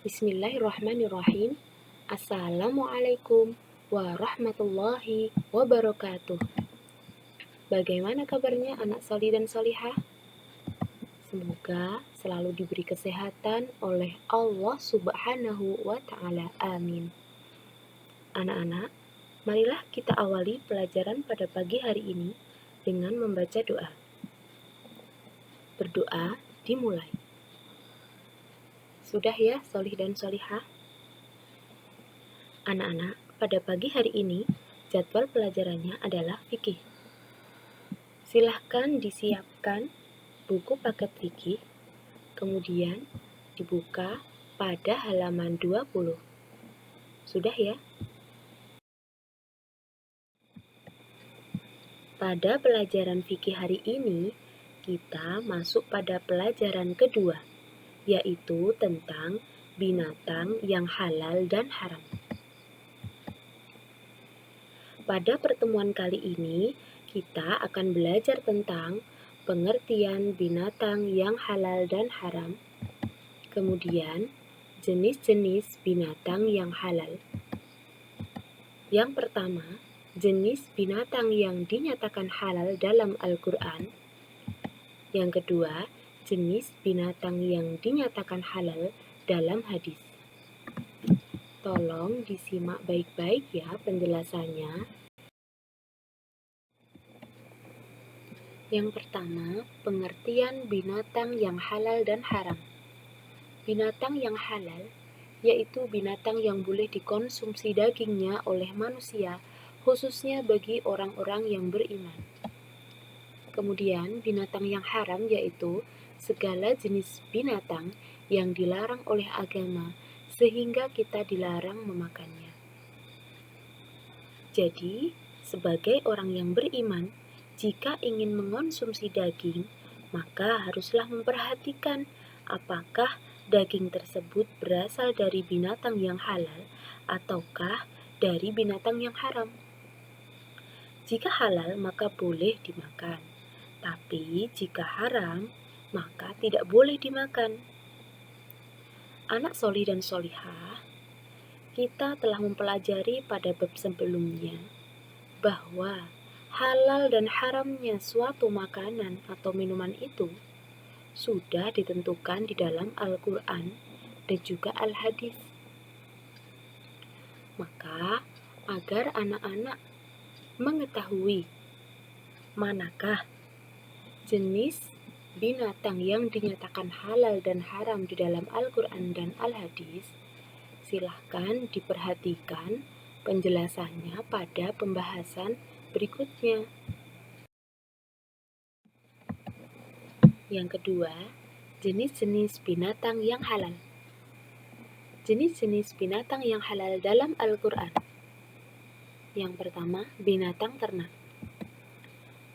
Bismillahirrahmanirrahim. Assalamualaikum warahmatullahi wabarakatuh. Bagaimana kabarnya anak soli dan solihah? Semoga selalu diberi kesehatan oleh Allah Subhanahu wa Ta'ala. Amin. Anak-anak, marilah kita awali pelajaran pada pagi hari ini dengan membaca doa. Berdoa dimulai. Sudah ya, solih dan solihah? Anak-anak, pada pagi hari ini, jadwal pelajarannya adalah fikih. Silahkan disiapkan buku paket fikih, kemudian dibuka pada halaman 20. Sudah ya? Pada pelajaran fikih hari ini, kita masuk pada pelajaran kedua, yaitu tentang binatang yang halal dan haram. Pada pertemuan kali ini, kita akan belajar tentang pengertian binatang yang halal dan haram, kemudian jenis-jenis binatang yang halal. Yang pertama, jenis binatang yang dinyatakan halal dalam Al-Quran. Yang kedua, jenis binatang yang dinyatakan halal dalam hadis. Tolong disimak baik-baik ya penjelasannya. Yang pertama, pengertian binatang yang halal dan haram. Binatang yang halal yaitu binatang yang boleh dikonsumsi dagingnya oleh manusia, khususnya bagi orang-orang yang beriman. Kemudian, binatang yang haram yaitu segala jenis binatang yang dilarang oleh agama, sehingga kita dilarang memakannya. Jadi, sebagai orang yang beriman, jika ingin mengonsumsi daging, maka haruslah memperhatikan apakah daging tersebut berasal dari binatang yang halal ataukah dari binatang yang haram. Jika halal, maka boleh dimakan. Tapi jika haram, maka tidak boleh dimakan. Anak soli dan solihah, kita telah mempelajari pada bab sebelumnya bahwa halal dan haramnya suatu makanan atau minuman itu sudah ditentukan di dalam Al-Quran dan juga Al-Hadis. Maka, agar anak-anak mengetahui manakah jenis binatang yang dinyatakan halal dan haram di dalam Al-Quran dan Al-Hadis, silahkan diperhatikan penjelasannya pada pembahasan berikutnya. Yang kedua, jenis-jenis binatang yang halal. Jenis-jenis binatang yang halal dalam Al-Quran. Yang pertama, binatang ternak.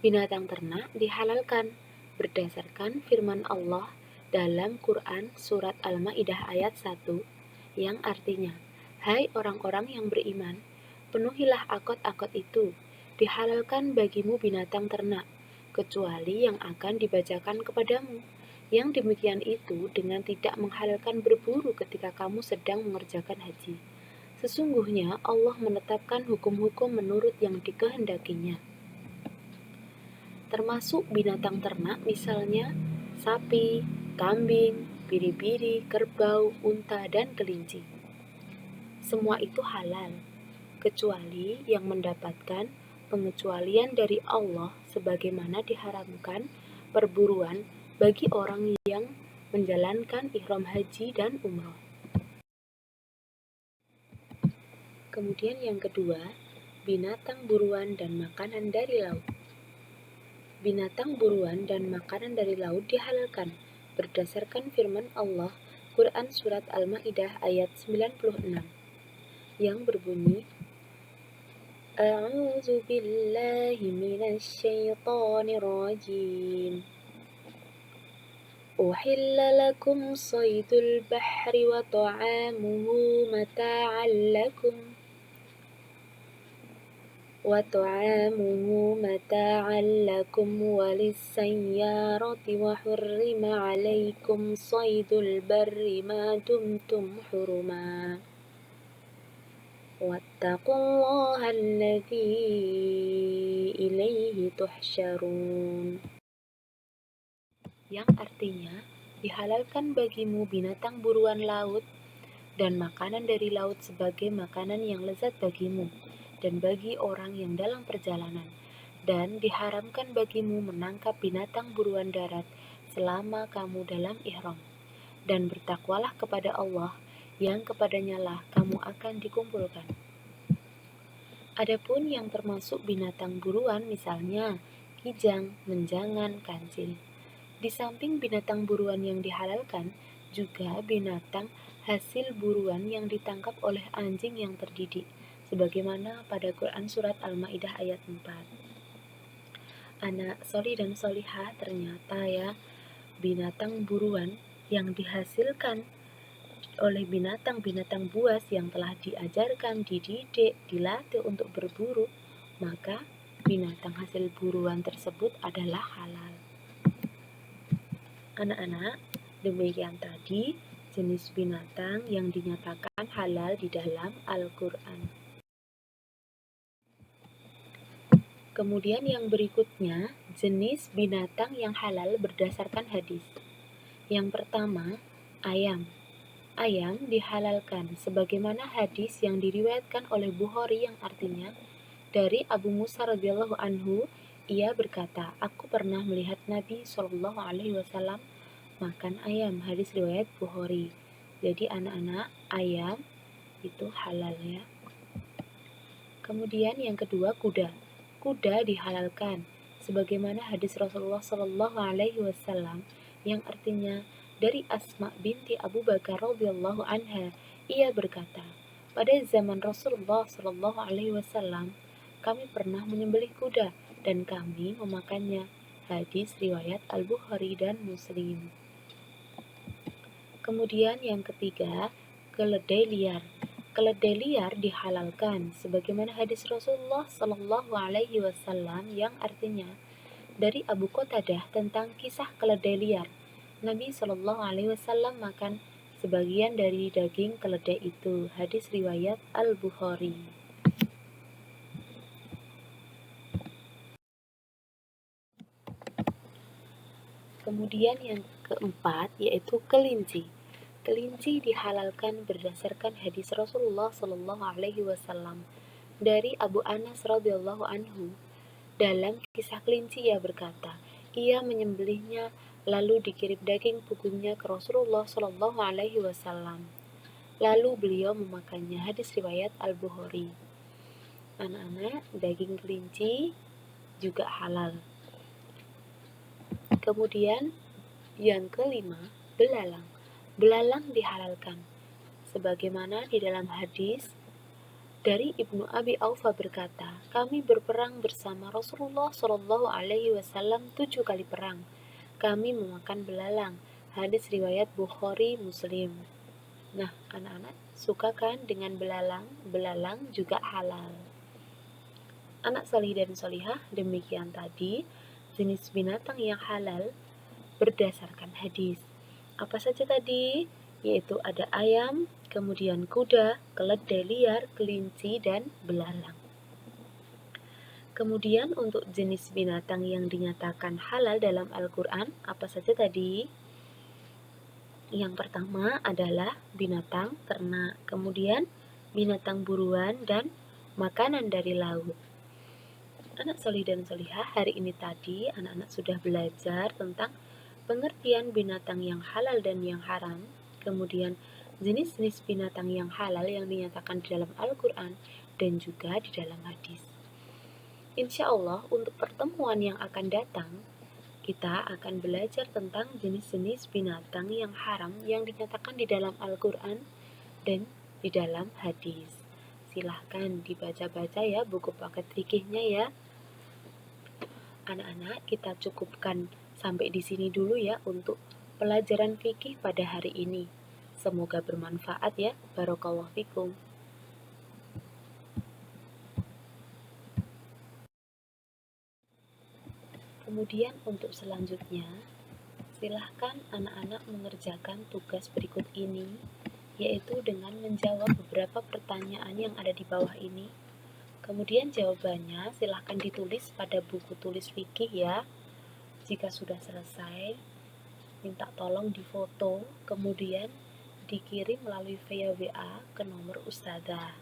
Binatang ternak dihalalkan berdasarkan firman Allah dalam Quran surat Al-Maidah ayat 1 yang artinya, hai orang-orang yang beriman, penuhilah akot-akot itu, dihalalkan bagimu binatang ternak, kecuali yang akan dibacakan kepadamu. Yang demikian itu dengan tidak menghalalkan berburu ketika kamu sedang mengerjakan haji. Sesungguhnya Allah menetapkan hukum-hukum menurut yang dikehendakinya. Termasuk binatang ternak misalnya sapi, kambing, biri-biri, kerbau, unta, dan kelinci. Semua itu halal, kecuali yang mendapatkan pengecualian dari Allah sebagaimana diharamkan perburuan bagi orang yang menjalankan ihram haji dan umroh. Kemudian yang kedua, binatang buruan dan makanan dari laut. Binatang buruan dan makanan dari laut dihalalkan berdasarkan firman Allah Quran surat Al-Maidah ayat 96 yang berbunyi, A'udzu billahi minasy syaithanir rajim. Uhilla lakum saydul bahri wa ta'amuhu mata'an lakum. وطعامه متاعا لكم وللسيارة وحرم عليكم صيد البر ما دمتم حرما واتقوا الله الذي إليه تحشرون, yang artinya dihalalkan bagimu binatang buruan laut dan makanan dari laut sebagai makanan yang lezat bagimu dan bagi orang yang dalam perjalanan, dan diharamkan bagimu menangkap binatang buruan darat selama kamu dalam ihram, dan bertakwalah kepada Allah yang kepadanya lah kamu akan dikumpulkan. Adapun yang termasuk binatang buruan misalnya kijang, menjangan, kancil. Di samping binatang buruan yang dihalalkan, juga binatang hasil buruan yang ditangkap oleh anjing yang terdidik, sebagaimana pada Quran Surat Al-Ma'idah ayat 4. Anak soli dan solihah, ternyata ya, binatang buruan yang dihasilkan oleh binatang-binatang buas yang telah diajarkan, dididik, dilatih untuk berburu, maka binatang hasil buruan tersebut adalah halal. Anak-anak, demikian tadi jenis binatang yang dinyatakan halal di dalam Al-Quran. Kemudian yang berikutnya, jenis binatang yang halal berdasarkan hadis. Yang pertama, ayam. Ayam dihalalkan sebagaimana hadis yang diriwayatkan oleh Bukhari yang artinya dari Abu Musa radhiyallahu anhu, ia berkata, aku pernah melihat Nabi Shallallahu alaihi wasallam makan ayam. Hadis riwayat Bukhari. Jadi anak-anak, ayam itu halal ya. Kemudian yang kedua, kuda. Kuda dihalalkan sebagaimana hadis Rasulullah Shallallahu alaihi wasallam yang artinya dari Asma binti Abu Bakar radhiyallahu anha, ia berkata, pada zaman Rasulullah Shallallahu alaihi wasallam kami pernah menyembelih kuda dan kami memakannya. Hadis riwayat Al-Bukhari dan Muslim. Kemudian yang ketiga, keledai liar. Keledai liar dihalalkan sebagaimana hadis Rasulullah Shallallahu alaihi wasallam yang artinya dari Abu Qatadah tentang kisah keledai liar. Nabi Shallallahu alaihi wasallam makan sebagian dari daging keledai itu. Hadis riwayat Al-Bukhari. Kemudian yang keempat yaitu kelinci. Kelinci dihalalkan berdasarkan hadis Rasulullah Shallallahu alaihi wasallam dari Abu Anas radhiyallahu anhu. Dalam kisah kelinci ia berkata, ia menyembelihnya lalu dikirim daging punggungnya ke Rasulullah Shallallahu alaihi wasallam. Lalu beliau memakannya. Hadis riwayat Al-Bukhari. Anak-anak, daging kelinci juga halal. Kemudian yang kelima, belalang. Belalang dihalalkan sebagaimana di dalam hadis dari Ibnu Abi Aufa berkata, kami berperang bersama Rasulullah Shallallahu alaihi wasallam 7 kali perang. Kami memakan belalang. Hadis riwayat Bukhari Muslim. Nah, anak-anak suka kan dengan belalang? Belalang juga halal. Anak solih dan solihah, demikian tadi jenis binatang yang halal berdasarkan hadis. Apa saja tadi? Yaitu ada ayam, kemudian kuda, keledai liar, kelinci, dan belalang. Kemudian untuk jenis binatang yang dinyatakan halal dalam Al-Quran, apa saja tadi? Yang pertama adalah binatang ternak, kemudian binatang buruan, dan makanan dari laut. Anak solih dan solihah, hari ini tadi anak-anak sudah belajar tentang pengertian binatang yang halal dan yang haram, kemudian jenis-jenis binatang yang halal yang dinyatakan di dalam Al-Quran dan juga di dalam hadis. Insya Allah untuk pertemuan yang akan datang, kita akan belajar tentang jenis-jenis binatang yang haram yang dinyatakan di dalam Al-Quran dan di dalam hadis. Silahkan dibaca-baca ya buku paket fikihnya ya. Anak-anak, kita cukupkan sampai di sini dulu ya untuk pelajaran fikih pada hari ini. Semoga bermanfaat ya. Barakallahu fikum. Kemudian untuk selanjutnya, silahkan anak-anak mengerjakan tugas berikut ini, yaitu dengan menjawab beberapa pertanyaan yang ada di bawah ini. Kemudian jawabannya silahkan ditulis pada buku tulis fikih ya. Jika sudah selesai, minta tolong difoto, kemudian dikirim melalui via WA ke nomor Ustazah.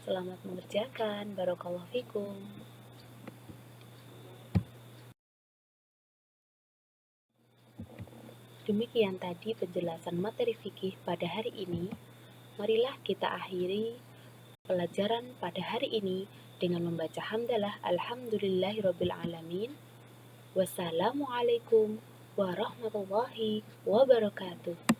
Selamat mengerjakan, barakallahu fikum. Demikian tadi penjelasan materi fikih pada hari ini. Marilah kita akhiri pelajaran pada hari ini dengan membaca hamdalah alhamdulillahirabbil alamin. Wassalamualaikum warahmatullahi wabarakatuh.